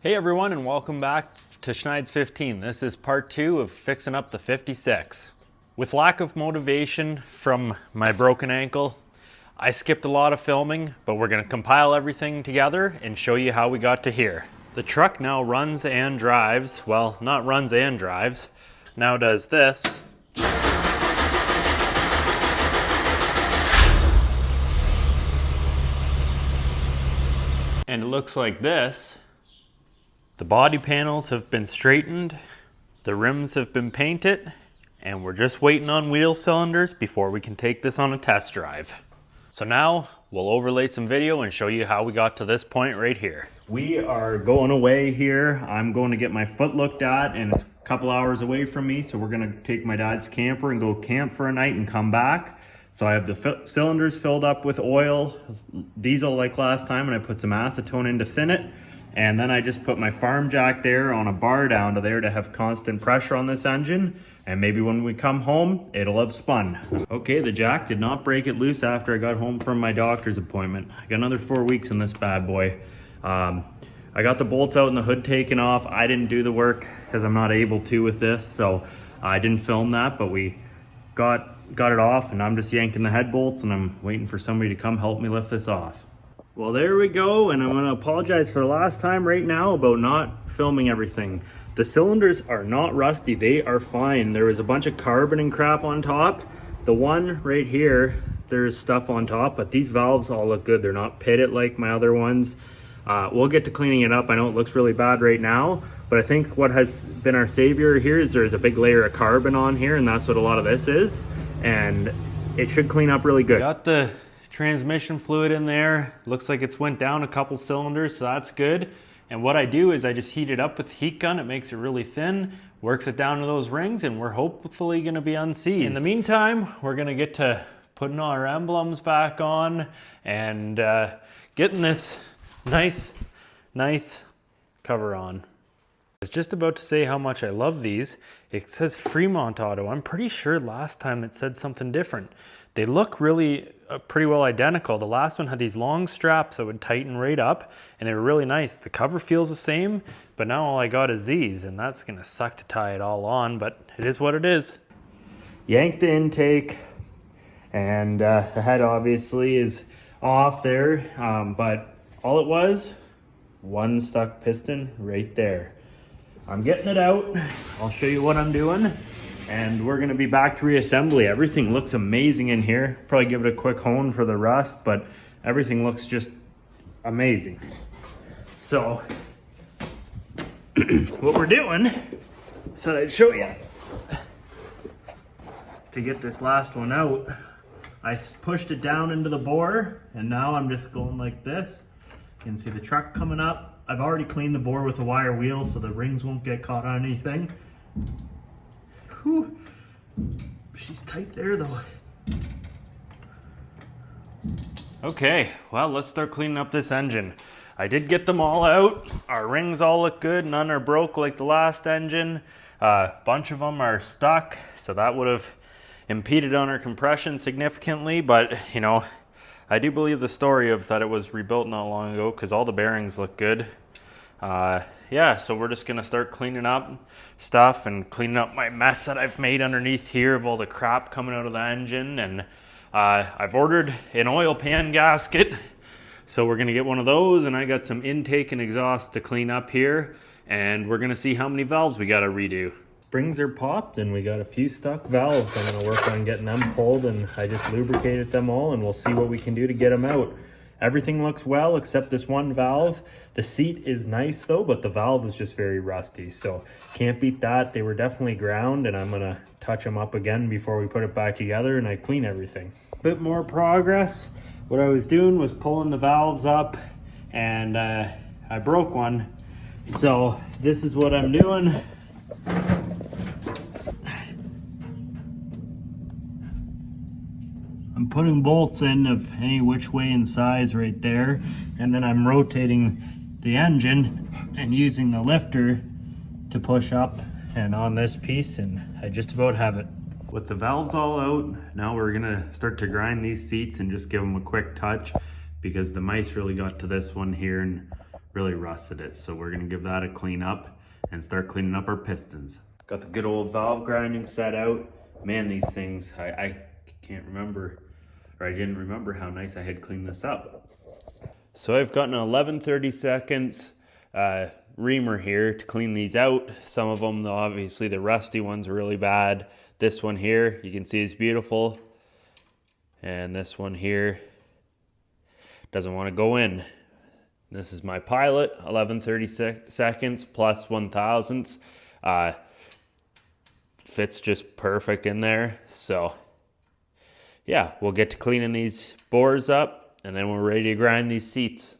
Hey everyone, and welcome back to Schneid's 15. This is part 2 of fixing up the 56. With lack of motivation from my broken ankle, I skipped a lot of filming, but we're going to compile everything together and show you how we got to here. The truck now runs and drives, well, not runs and drives, now does this. And it looks like this. The body panels have been straightened, the rims have been painted, and we're just waiting on wheel cylinders before we can take this on a test drive. So now we'll overlay some video and show you how we got to this point right here. We are going away here. I'm going to get my foot looked at, and it's a couple hours away from me, so we're gonna take my dad's camper and go camp for a night and come back. So I have the cylinders filled up with oil, diesel like last time, and I put some acetone in to thin it. And then I just put my farm jack there on a bar down to there to have constant pressure on this engine. And maybe when we come home, it'll have spun. Okay, the jack did not break it loose after I got home from my doctor's appointment. I got another 4 weeks in this bad boy. I got the bolts out and the hood taken off. I didn't do the work because I'm not able to with this. So I didn't film that, but we got it off, and I'm just yanking the head bolts, and I'm waiting for somebody to come help me lift this off. Well, there we go, and I'm gonna apologize for the last time right now about not filming everything. The cylinders are not rusty, they are fine. There was a bunch of carbon and crap on top. The one right here, there's stuff on top, but these valves all look good. They're not pitted like my other ones. We'll get to cleaning it up. I know it looks really bad right now, but I think what has been our savior here is there's a big layer of carbon on here, and that's what a lot of this is, and it should clean up really good. Got the transmission fluid in there. Looks like it's went down a couple cylinders, so that's good. And what I do is I just heat it up with the heat gun. It makes it really thin, works it down to those rings, and we're hopefully gonna be unseized. In the meantime, we're gonna get to putting our emblems back on and getting this nice cover on. I was just about to say how much I love these. It says Fremont Auto. I'm pretty sure last time it said something different. They look really pretty well identical. The last one had these long straps that would tighten right up, and they were really nice. The cover feels the same, but now all I got is these, and that's gonna suck to tie it all on, but it is what it is. Yank the intake, and the head obviously is off there, but all it was, one stuck piston right there. I'm getting it out. I'll show you what I'm doing. And we're gonna be back to reassembly. Everything looks amazing in here. Probably give it a quick hone for the rust, but everything looks just amazing. So, what we're doing, thought I'd show you. To get this last one out, I pushed it down into the bore, and now I'm just going like this. You can see the truck coming up. I've already cleaned the bore with a wire wheel so the rings won't get caught on anything. Whew. She's tight there though. Okay, well, let's start cleaning up this engine. I did get them all out. Our rings all look good. None are broke like the last engine. A bunch of them are stuck, so that would have impeded on our compression significantly, but you know, I do believe the story of that it was rebuilt not long ago because all the bearings look good. Yeah, so we're just gonna start cleaning up stuff and cleaning up my mess that I've made underneath here of all the crap coming out of the engine. And I've ordered an oil pan gasket, so we're gonna get one of those, and I got some intake and exhaust to clean up here, and we're gonna see how many valves we gotta redo. Springs are popped, and we got a few stuck valves. I'm gonna work on getting them pulled, and I just lubricated them all, and we'll see what we can do to get them out. Everything looks well except this one valve. The seat is nice though, but the valve is just very rusty, so can't beat that. They were definitely ground, and I'm gonna touch them up again before we put it back together and I clean everything. Bit more progress. What I was doing was pulling the valves up, and I broke one. So this is what I'm doing. I'm putting bolts in of any which way and size right there, and then I'm rotating the engine and using the lifter to push up and on this piece, and I just about have it. With the valves all out, now we're gonna start to grind these seats and just give them a quick touch, because the mice really got to this one here and really rusted it. So we're gonna give that a clean up and start cleaning up our pistons. Got the good old valve grinding set out. Man, these things, I can't remember, or I didn't remember how nice I had cleaned this up. So I've gotten 11/32 reamer here to clean these out. Some of them, obviously the rusty ones are really bad. This one here, you can see is beautiful. And this one here doesn't want to go in. This is my Pilot, 11/32 plus 1/1000. Fits just perfect in there. So yeah, we'll get to cleaning these bores up and then we're ready to grind these seats.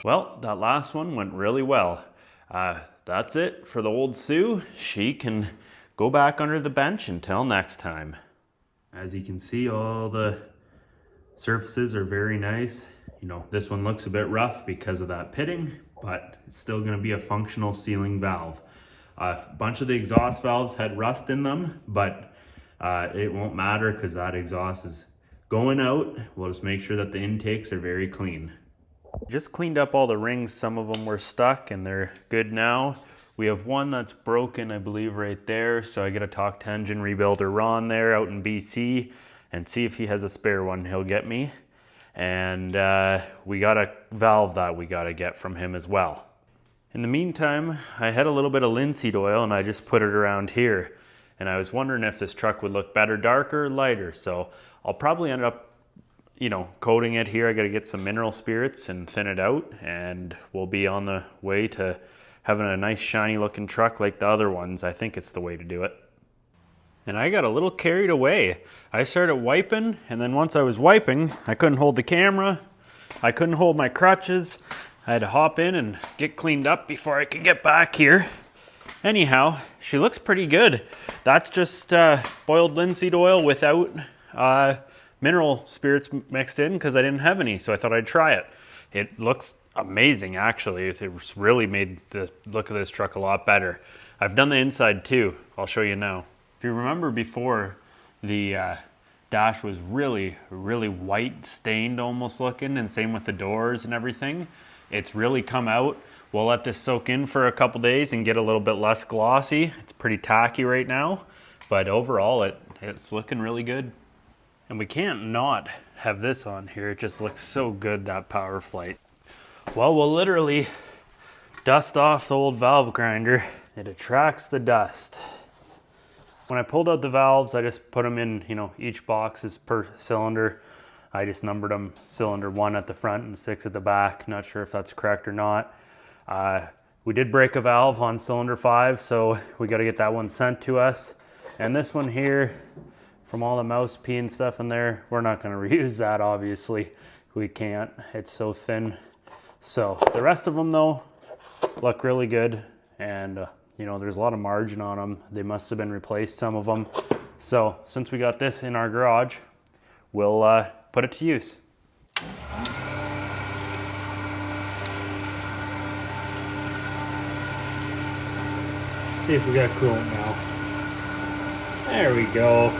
Well, that last one went really well. That's it for the old Sioux. She can go back under the bench until next time. As you can see, all the surfaces are very nice. You know, this one looks a bit rough because of that pitting, but it's still gonna be a functional sealing valve. A bunch of the exhaust valves had rust in them, but it won't matter because that exhaust is going out. We'll just make sure that the intakes are very clean. Just cleaned up all the rings. Some of them were stuck and they're good now. We have one that's broken, I believe, right there. So I gotta talk to engine rebuilder Ron there out in BC and see if he has a spare one he'll get me. And we got a valve that we gotta get from him as well. In the meantime, I had a little bit of linseed oil and I just put it around here. And I was wondering if this truck would look better, darker or lighter. So I'll probably end up, you know, coating it here. I got to get some mineral spirits and thin it out, and we'll be on the way to having a nice shiny looking truck like the other ones. I think it's the way to do it. And I got a little carried away. I started wiping, and then once I was wiping, I couldn't hold the camera. I couldn't hold my crutches. I had to hop in and get cleaned up before I could get back here. Anyhow, she looks pretty good. That's just boiled linseed oil without mineral spirits mixed in because I didn't have any, so I thought I'd try it. It looks amazing, actually. It's really made the look of this truck a lot better. I've done the inside too. I'll show you now. If you remember before, the dash was really, really white, stained almost looking, and same with the doors and everything. It's really come out. We'll let this soak in for a couple days and get a little bit less glossy. It's pretty tacky right now, but overall it's looking really good. And we can't not have this on here. It just looks so good, that Power Flight. Well, we'll literally dust off the old valve grinder. It attracts the dust. When I pulled out the valves, I just put them in, you know, each box is per cylinder. I just numbered them cylinder 1 at the front and 6 at the back. Not sure if that's correct or not. We did break a valve on cylinder 5, so we got to get that one sent to us. And this one here, from all the mouse pee and stuff in there, we're not going to reuse that, obviously. We can't. It's so thin. So the rest of them, though, look really good. And, you know, there's a lot of margin on them. They must have been replaced, some of them. So since we got this in our garage, we'll put it to use. See if we got coolant now. There we go.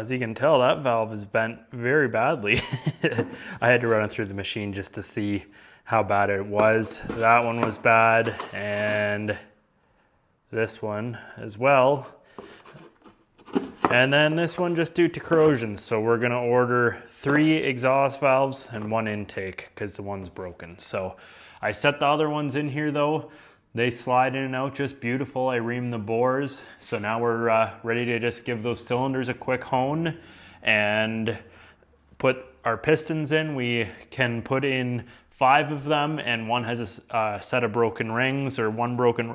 As you can tell, that valve is bent very badly. I had to run it through the machine just to see how bad it was. That one was bad, and this one as well. And then this one just due to corrosion. So we're gonna order 3 exhaust valves and 1 intake because the one's broken. So I set the other ones in here though. They slide in and out just beautiful. I reamed the bores. So now we're ready to just give those cylinders a quick hone and put our pistons in. We can put in 5 of them, and one has a set of broken rings, or 1 broken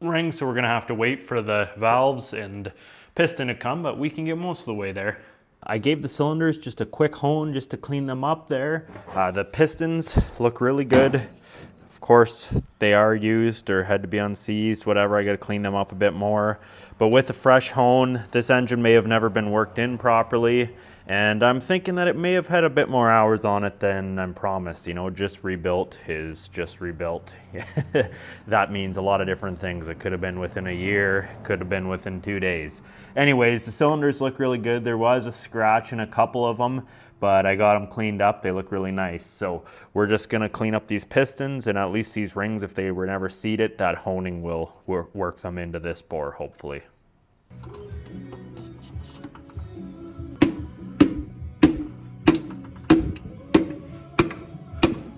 ring. So we're gonna have to wait for the valves and piston to come, but we can get most of the way there. I gave the cylinders just a quick hone just to clean them up there. The pistons look really good. Of course, they are used or had to be unseized, whatever. I got to clean them up a bit more. But with a fresh hone, this engine may have never been worked in properly. And I'm thinking that it may have had a bit more hours on it than I'm promised. You know, just rebuilt is just rebuilt. That means a lot of different things. It could have been within a year, could have been within 2 days. Anyways, the cylinders look really good. There was a scratch in a couple of them, but I got them cleaned up. They look really nice. So we're just gonna clean up these pistons, and at least these rings, if they were never seated, that honing will work them into this bore, hopefully.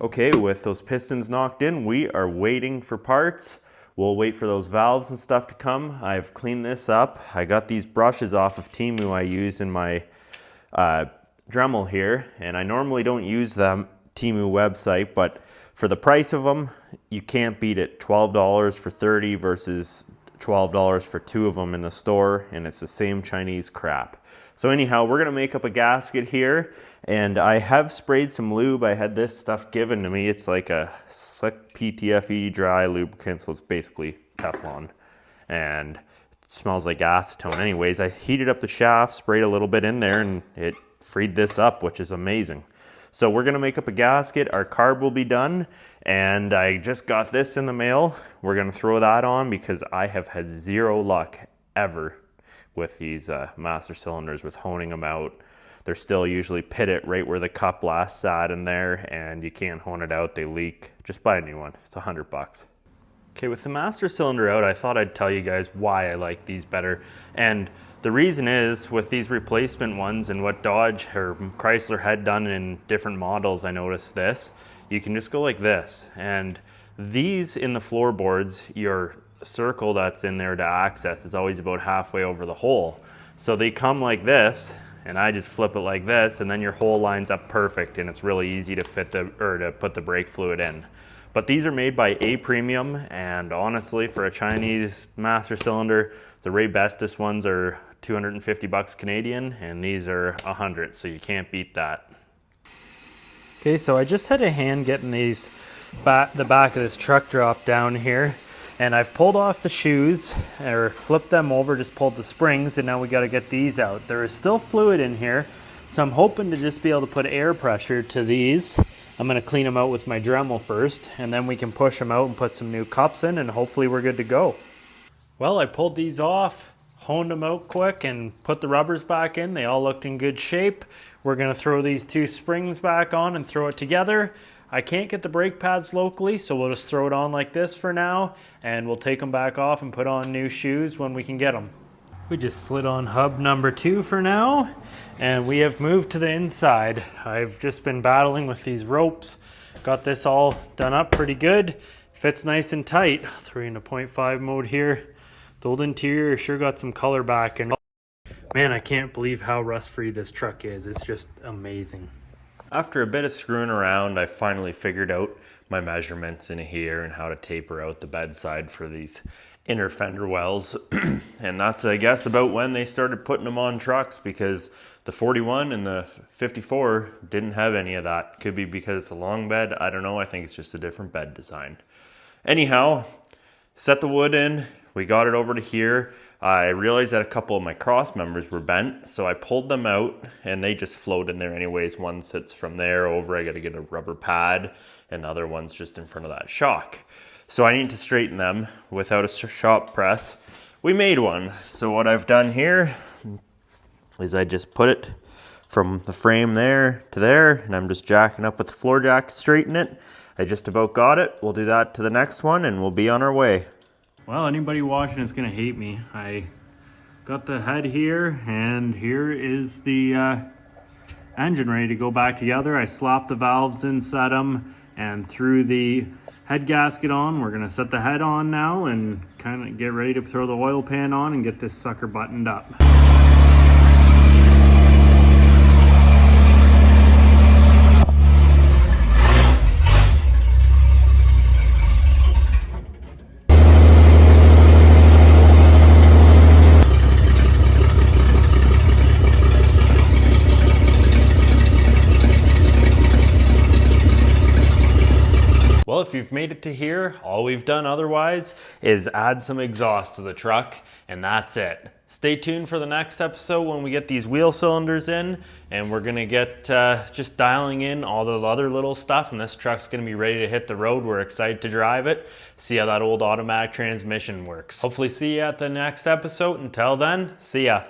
Okay, with those pistons knocked in, we are waiting for parts. We'll wait for those valves and stuff to come. I've cleaned this up. I got these brushes off of Temu I use in my Dremel here, and I normally don't use the Temu website, but for the price of them, you can't beat it. $12 for 30 versus $12 for 2 of them in the store, and it's the same Chinese crap. So anyhow, we're gonna make up a gasket here, and I have sprayed some lube. I had this stuff given to me. It's like a slick PTFE dry lubricant, so it's basically Teflon, and it smells like acetone. Anyways, I heated up the shaft, sprayed a little bit in there, and it freed this up, which is amazing. So we're gonna make up a gasket. Our carb will be done, and I just got this in the mail. We're gonna throw that on because I have had 0 luck ever with these master cylinders with honing them out. They're still usually pitted right where the cup last sat in there, and you can't hone it out, they leak. Just buy a new one, it's $100. Okay, with the master cylinder out, I thought I'd tell you guys why I like these better. And the reason is, with these replacement ones and what Dodge or Chrysler had done in different models, I noticed this. You can just go like this. And these in the floorboards, your circle that's in there to access is always about halfway over the hole. So they come like this, and I just flip it like this, and then your hole lines up perfect, and it's really easy to fit to put the brake fluid in. But these are made by A Premium, and honestly, for a Chinese master cylinder, the Ray Bestis ones are 250 bucks Canadian, and these are 100, so you can't beat that. Okay, so I just had a hand getting the back of this truck drop down here, and I've pulled off the shoes, or flipped them over, just pulled the springs, and now we got to get these out. There is still fluid in here, so I'm hoping to just be able to put air pressure to these. I'm going to clean them out with my Dremel first, and then we can push them out and put some new cups in, and hopefully we're good to go. Well, I pulled these off, honed them out quick, and put the rubbers back in. They all looked in good shape. We're going to throw these 2 springs back on and throw it together. I can't get the brake pads locally, so we'll just throw it on like this for now, and we'll take them back off and put on new shoes when we can get them. We just slid on hub number 2 for now, and we have moved to the inside. I've just been battling with these ropes. Got this all done up pretty good. Fits nice and tight. 3 in a 0.5 mode here. The old interior sure got some color back, and man, I can't believe how rust-free this truck is. It's just amazing. After a bit of screwing around, I finally figured out my measurements in here and how to taper out the bedside for these inner fender wells. And that's, I guess, about when they started putting them on trucks, because the 41 and the 54 didn't have any of that. Could be because it's a long bed, I don't know. I think it's just a different bed design. Anyhow, set the wood in, we got it over to here. I realized that a couple of my cross members were bent, so I pulled them out, and they just float in there anyways. One sits from there over, I gotta get a rubber pad, and the other one's just in front of that shock. So I need to straighten them without a shop press. We made one. So what I've done here, is I just put it from the frame there to there, and I'm just jacking up with the floor jack to straighten it. I just about got it. We'll do that to the next one and we'll be on our way. Well, anybody watching is gonna hate me. I got the head here, and here is the engine ready to go back together. I slapped the valves in, set them, and threw the head gasket on. We're gonna set the head on now and kind of get ready to throw the oil pan on and get this sucker buttoned up. Well, if you've made it to here, all we've done otherwise is add some exhaust to the truck, and that's it. Stay tuned for the next episode when we get these wheel cylinders in, and we're gonna get just dialing in all the other little stuff, and this truck's gonna be ready to hit the road. We're excited to drive it, see how that old automatic transmission works. Hopefully see you at the next episode. Until then, see ya.